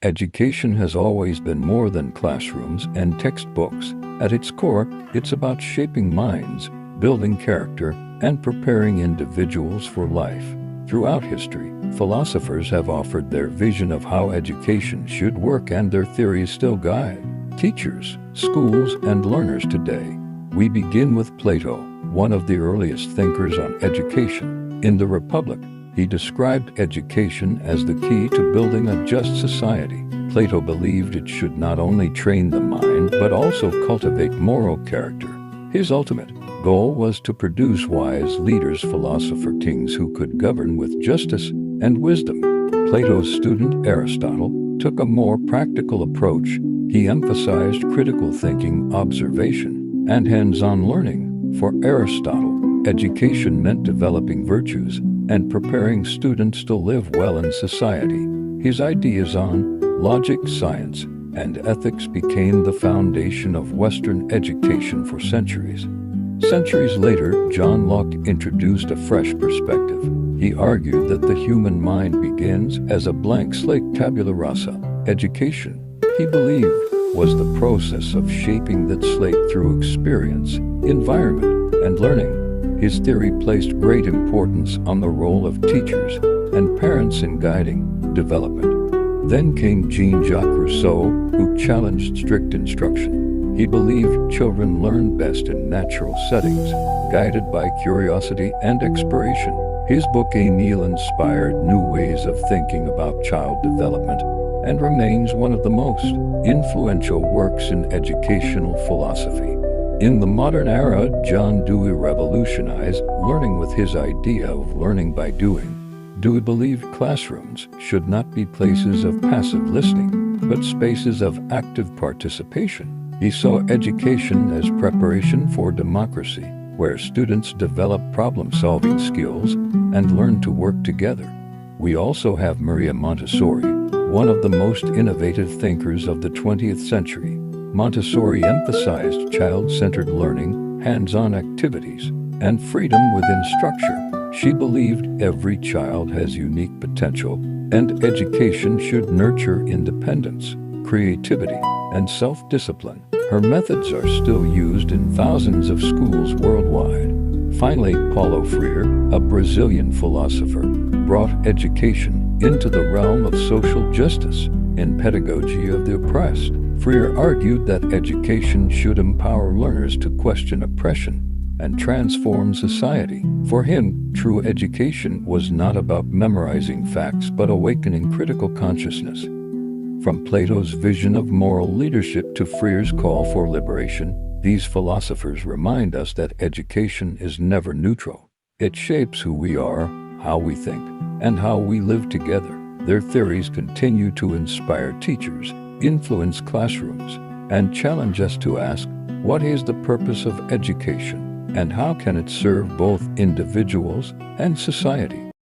Education has always been more than classrooms and textbooks. At its core, it's about shaping minds, building character, and preparing individuals for life. Throughout history, philosophers have offered their vision of how education should work, and their theories still guide teachers, schools, and learners today. We begin with Plato, one of the earliest thinkers on education. In the Republic, he described education as the key to building a just society. Plato believed it should not only train the mind, but also cultivate moral character. His ultimate goal was to produce wise leaders, philosopher kings who could govern with justice and wisdom. Plato's student Aristotle took a more practical approach. He emphasized critical thinking, observation, and hands-on learning. For Aristotle, education meant developing virtues and preparing students to live well in society. His ideas on logic, science, and ethics became the foundation of Western education for centuries. Centuries later, John Locke introduced a fresh perspective. He argued that the human mind begins as a blank slate, tabula rasa. Education, he believed, was the process of shaping that slate through experience, environment, and learning. His theory placed great importance on the role of teachers and parents in guiding development. Then came Jean-Jacques Rousseau, who challenged strict instruction. He believed children learn best in natural settings, guided by curiosity and exploration. His book Émile inspired new ways of thinking about child development and remains one of the most influential works in educational philosophy. In the modern era, John Dewey revolutionized learning with his idea of learning by doing. Dewey believed classrooms should not be places of passive listening, but spaces of active participation. He saw education as preparation for democracy, where students develop problem-solving skills and learn to work together. We also have Maria Montessori, one of the most innovative thinkers of the 20th century. Montessori emphasized child-centered learning, hands-on activities, and freedom within structure. She believed every child has unique potential, and education should nurture independence, creativity, and self-discipline. Her methods are still used in thousands of schools worldwide. Finally, Paulo Freire, a Brazilian philosopher, brought education into the realm of social justice and pedagogy of the oppressed. Freire argued that education should empower learners to question oppression and transform society. For him, true education was not about memorizing facts but awakening critical consciousness. From Plato's vision of moral leadership to Freire's call for liberation, these philosophers remind us that education is never neutral. It shapes who we are, how we think, and how we live together. Their theories continue to inspire teachers, influence classrooms, and challenge us to ask, what is the purpose of education, and how can it serve both individuals and society?